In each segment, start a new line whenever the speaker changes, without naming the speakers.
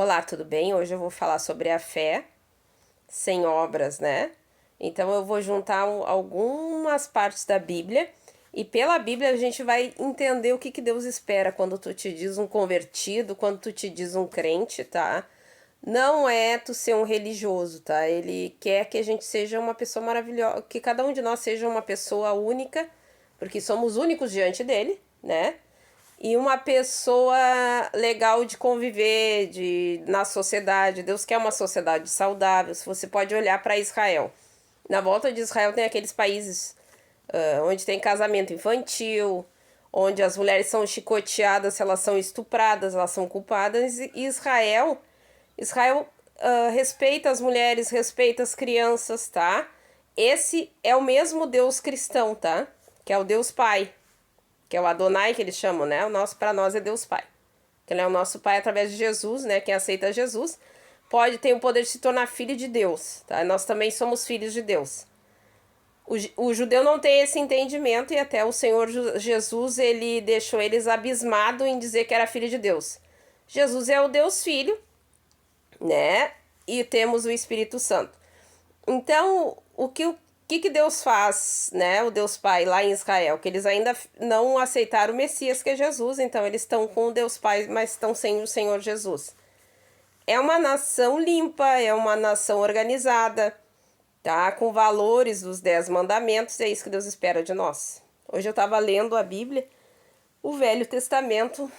Olá, tudo bem? Hoje eu vou falar sobre a fé sem obras, né? Então eu vou juntar algumas partes da Bíblia e pela Bíblia a gente vai entender o que Deus espera quando tu te diz um convertido, quando tu te diz um crente, tá? Não é tu ser um religioso, tá? Ele quer que a gente seja uma pessoa maravilhosa, que cada um de nós seja uma pessoa única, porque somos únicos diante dele, né? E uma pessoa legal de conviver na sociedade. Deus quer uma sociedade saudável. Se você pode olhar para Israel. Na volta de Israel tem aqueles países onde tem casamento infantil, onde as mulheres são chicoteadas, elas são estupradas, elas são culpadas. E Israel respeita as mulheres, respeita as crianças, tá? Esse é o mesmo Deus cristão, tá? Que é o Deus Pai, que é o Adonai que eles chamam, né? O nosso, para nós, é Deus Pai. Que ele é o nosso Pai através de Jesus, né? Quem aceita Jesus tem o poder de se tornar filho de Deus, tá? Nós também somos filhos de Deus. O judeu não tem esse entendimento e até o Senhor Jesus, ele deixou eles abismados em dizer que era filho de Deus. Jesus é o Deus Filho, né? E temos o Espírito Santo. Então, o que Deus faz, né? O Deus Pai lá em Israel, que eles ainda não aceitaram o Messias, que é Jesus, então eles estão com o Deus Pai, mas estão sem o Senhor Jesus. É uma nação limpa, é uma nação organizada, tá? Com valores dos 10 mandamentos, é isso que Deus espera de nós. Hoje eu estava lendo a Bíblia, o Velho Testamento,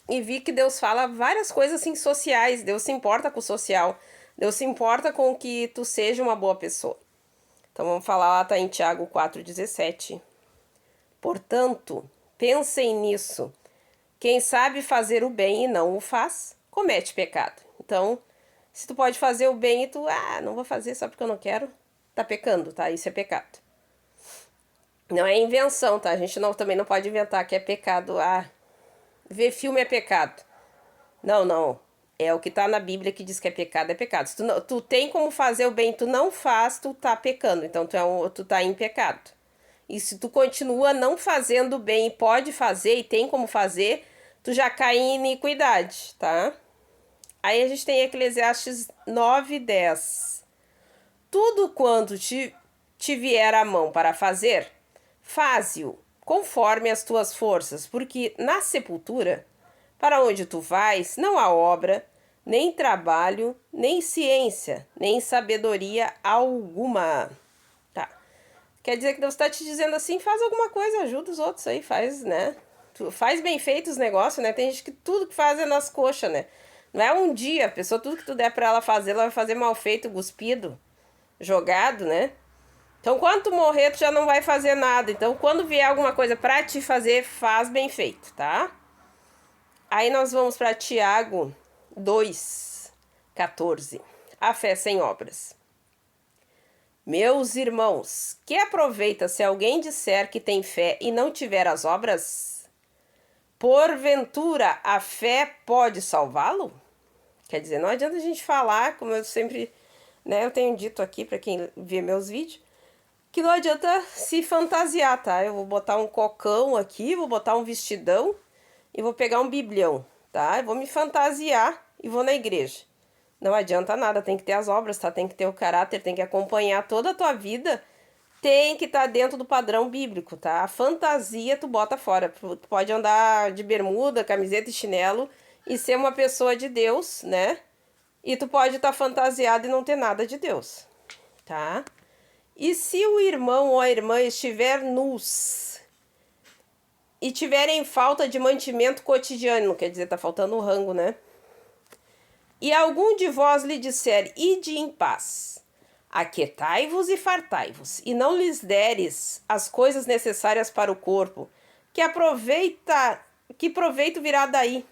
e vi que Deus fala várias coisas assim sociais. Deus se importa com o social, Deus se importa com que tu seja uma boa pessoa. Então vamos falar lá, tá em Tiago 4,17. Portanto, pensem nisso. Quem sabe fazer o bem e não o faz, comete pecado. Então, se tu pode fazer o bem e tu, não vou fazer só porque eu não quero, tá pecando, tá? Isso é pecado. Não é invenção, tá? A gente também não pode inventar que é pecado. Ver filme é pecado. Não. É o que tá na Bíblia que diz que é pecado. Se tu tem como fazer o bem, tu não faz, tu tá pecando. Então tu tá em pecado. E se tu continua não fazendo o bem e pode fazer e tem como fazer, tu já cai em iniquidade, tá? Aí a gente tem Eclesiastes 9:10. Tudo quanto te vier à mão para fazer, faze-o conforme as tuas forças, porque na sepultura, para onde tu vais, não há obra, nem trabalho, nem ciência, nem sabedoria alguma. Tá. Quer dizer que Deus está te dizendo assim, faz alguma coisa, ajuda os outros aí, faz, né? Tu faz bem feito os negócios, né? Tem gente que tudo que faz é nas coxas, né? Não é um dia, a pessoa, tudo que tu der para ela vai fazer mal feito, cuspido, jogado, né? Então, quando tu morrer, tu já não vai fazer nada. Então, quando vier alguma coisa para te fazer, faz bem feito, tá? Aí nós vamos para Tiago 2:14. A fé sem obras. Meus irmãos, que aproveita se alguém disser que tem fé e não tiver as obras? Porventura, a fé pode salvá-lo? Quer dizer, não adianta a gente falar, como eu sempre, né, eu tenho dito aqui para quem vê meus vídeos, que não adianta se fantasiar, tá? Eu vou botar um cocão aqui, vou botar um vestidão e vou pegar um biblião, tá? Eu vou me fantasiar e vou na igreja. Não adianta nada, tem que ter as obras, tá? Tem que ter o caráter, tem que acompanhar toda a tua vida, tem que estar dentro do padrão bíblico, tá? A fantasia tu bota fora. Tu pode andar de bermuda, camiseta e chinelo e ser uma pessoa de Deus, né? E tu pode estar fantasiado e não ter nada de Deus, tá? E se o irmão ou a irmã estiver nus e tiverem falta de mantimento cotidiano, quer dizer, tá faltando o rango, né? E algum de vós lhe disser, ide em paz, aquietai-vos e fartai-vos, e não lhes deres as coisas necessárias para o corpo, que proveito virá daí,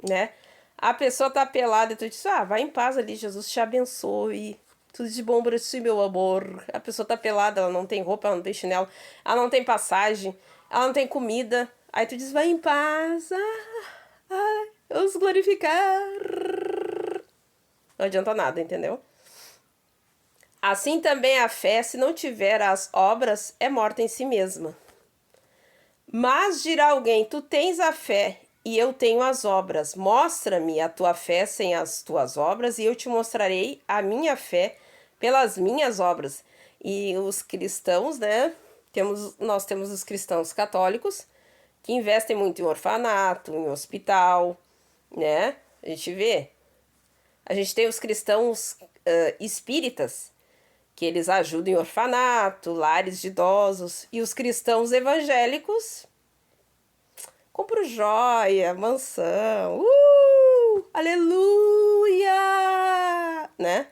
né? A pessoa tá pelada e tu diz, vai em paz ali, Jesus te abençoe, tudo de bom para ti, meu amor. A pessoa tá pelada, ela não tem roupa, ela não tem chinelo, ela não tem passagem, ela não tem comida. Aí tu diz, vai em paz, vamos glorificar. Não adianta nada, entendeu? Assim também a fé, se não tiver as obras, é morta em si mesma. Mas dirá alguém, tu tens a fé e eu tenho as obras. Mostra-me a tua fé sem as tuas obras, e eu te mostrarei a minha fé pelas minhas obras. E os cristãos, né? Nós temos os cristãos católicos que investem muito em orfanato, em hospital, né? A gente vê. A gente tem os cristãos espíritas, que eles ajudam em orfanato, lares de idosos, e os cristãos evangélicos compram joia, mansão, aleluia, né?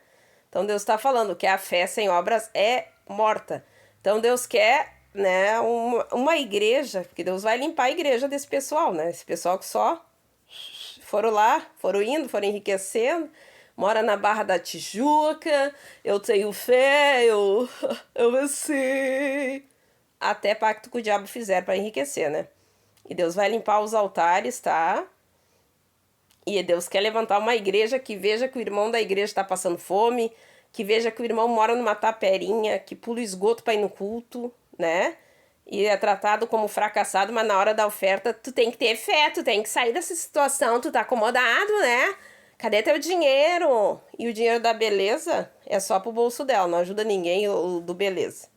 Então Deus está falando que a fé sem obras é morta. Então Deus quer, né, uma igreja, porque Deus vai limpar a igreja desse pessoal, né? Esse pessoal que só foram lá, foram indo, foram enriquecendo, mora na Barra da Tijuca, eu tenho fé, eu venci. Até pacto que o diabo fizer para enriquecer, né? E Deus vai limpar os altares, tá? E Deus quer levantar uma igreja que veja que o irmão da igreja está passando fome, que veja que o irmão mora numa taperinha, que pula o esgoto para ir no culto, né? E é tratado como fracassado, mas na hora da oferta tu tem que ter fé, tu tem que sair dessa situação, tu tá acomodado, né? Cadê teu dinheiro? E o dinheiro da beleza é só pro bolso dela, não ajuda ninguém o do beleza,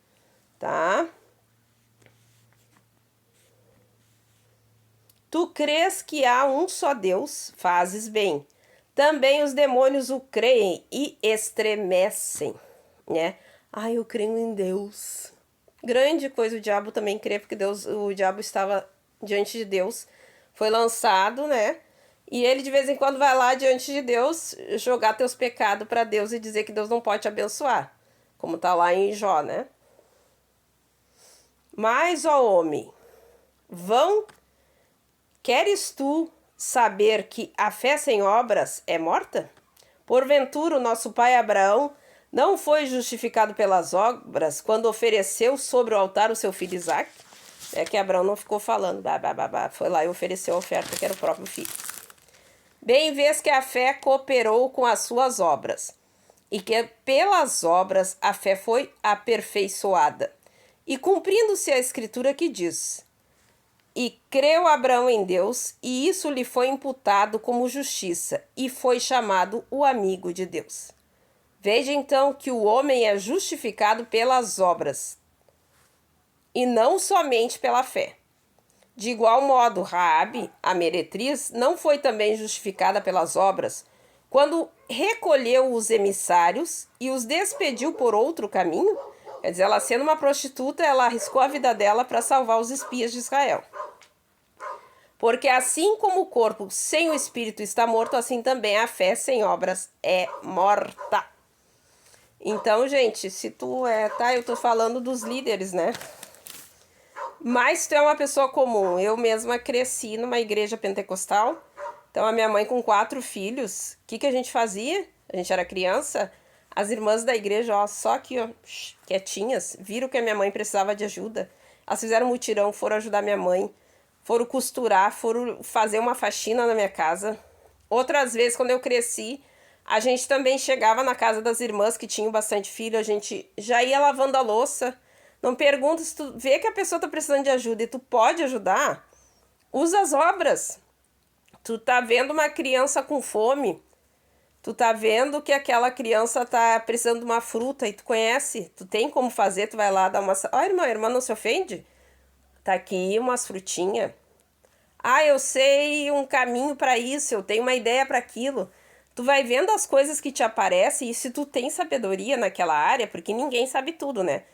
tá? Tu crês que há um só Deus, fazes bem. Também os demônios o creem e estremecem, né? Ai, eu creio em Deus. Grande coisa o diabo também crê, porque o diabo estava diante de Deus, foi lançado, né? E ele de vez em quando vai lá diante de Deus jogar teus pecados para Deus e dizer que Deus não pode te abençoar, como tá lá em Jó, né? Mas, ó homem, queres tu saber que a fé sem obras é morta? Porventura, o nosso pai Abraão não foi justificado pelas obras quando ofereceu sobre o altar o seu filho Isaque? É que Abraão não ficou falando, foi lá e ofereceu a oferta, que era o próprio filho. Bem vês que a fé cooperou com as suas obras, e que pelas obras a fé foi aperfeiçoada. E cumprindo-se a escritura que diz: e creu Abraão em Deus, e isso lhe foi imputado como justiça, e foi chamado o amigo de Deus. Veja então que o homem é justificado pelas obras, e não somente pela fé. De igual modo, Raabe, a meretriz, não foi também justificada pelas obras, quando recolheu os emissários e os despediu por outro caminho? Quer dizer, ela sendo uma prostituta, ela arriscou a vida dela para salvar os espias de Israel. Porque assim como o corpo sem o espírito está morto, assim também a fé sem obras é morta. Então, gente, se tu eu tô falando dos líderes, né? Mas tu é uma pessoa comum. Eu mesma cresci numa igreja pentecostal. Então, a minha mãe com 4 filhos, o que a gente fazia? A gente era criança. As irmãs da igreja, ó, só aqui, ó, quietinhas, viram que a minha mãe precisava de ajuda. Elas fizeram um mutirão, foram ajudar minha mãe. Foram costurar, foram fazer uma faxina na minha casa. Outras vezes, quando eu cresci, a gente também chegava na casa das irmãs que tinham bastante filho, a gente já ia lavando a louça. Não pergunta, se tu vê que a pessoa tá precisando de ajuda e tu pode ajudar, usa as obras. Tu tá vendo uma criança com fome, tu tá vendo que aquela criança tá precisando de uma fruta e tu conhece, tu tem como fazer, tu vai lá dar uma... Ó, irmã não se ofende? Tá aqui umas frutinhas. Ah, eu sei um caminho para isso, eu tenho uma ideia para aquilo. Tu vai vendo as coisas que te aparecem e se tu tem sabedoria naquela área, porque ninguém sabe tudo, né?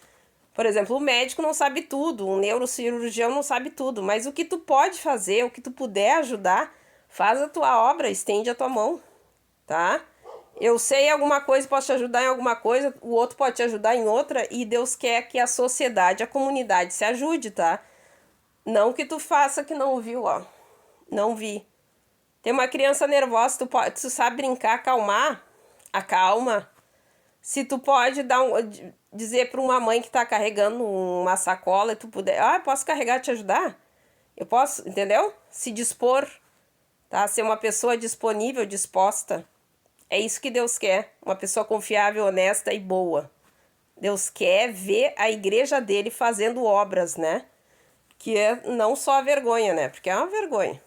Por exemplo, o médico não sabe tudo, um neurocirurgião não sabe tudo, mas o que tu pode fazer, o que tu puder ajudar, faz a tua obra, estende a tua mão, tá? Eu sei alguma coisa, posso te ajudar em alguma coisa, o outro pode te ajudar em outra, e Deus quer que a sociedade, a comunidade se ajude, tá? Não que tu faça que não viu, ó. Não vi. Tem uma criança nervosa, tu sabe brincar, acalmar? Acalma. Se tu pode dizer para uma mãe que tá carregando uma sacola e tu puder, posso carregar, te ajudar? Eu posso, entendeu? Se dispor, tá? Ser uma pessoa disponível, disposta. É isso que Deus quer. Uma pessoa confiável, honesta e boa. Deus quer ver a igreja dele fazendo obras, né? Que é não só a vergonha, né? Porque é uma vergonha.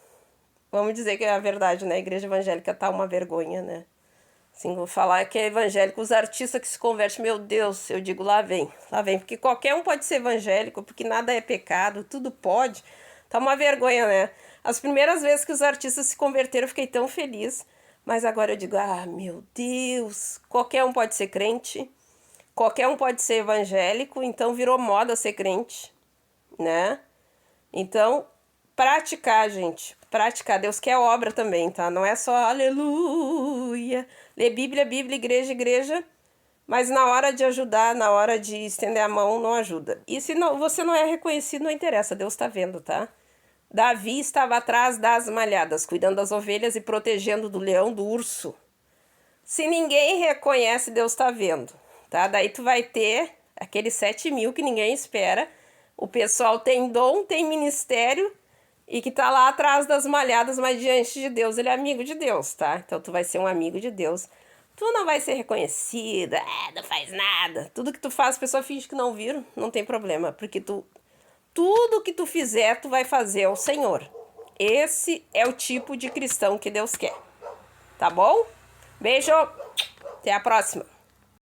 Vamos dizer que é a verdade, né? A igreja evangélica tá uma vergonha, né? Assim, vou falar que é evangélico, os artistas que se convertem, meu Deus, eu digo, lá vem, porque qualquer um pode ser evangélico, porque nada é pecado, tudo pode. Tá uma vergonha, né? As primeiras vezes que os artistas se converteram, eu fiquei tão feliz, mas agora eu digo, ah, meu Deus, qualquer um pode ser crente, qualquer um pode ser evangélico, então virou moda ser crente, né? Então, praticar, gente. Praticar. Deus quer obra também, tá? Não é só aleluia. Ler Bíblia, Bíblia, igreja, igreja. Mas na hora de ajudar, na hora de estender a mão, não ajuda. E se não, você não é reconhecido, não interessa. Deus tá vendo, tá? Davi estava atrás das malhadas, cuidando das ovelhas e protegendo do leão, do urso. Se ninguém reconhece, Deus tá vendo, tá? Daí tu vai ter aqueles 7.000 que ninguém espera. O pessoal tem dom, tem ministério e que tá lá atrás das malhadas, mas diante de Deus, ele é amigo de Deus, tá? Então tu vai ser um amigo de Deus. Tu não vai ser reconhecida, não faz nada. Tudo que tu faz, a pessoa finge que não viram, não tem problema, porque tudo que tu fizer, tu vai fazer ao Senhor. Esse é o tipo de cristão que Deus quer. Tá bom? Beijo! Até a próxima!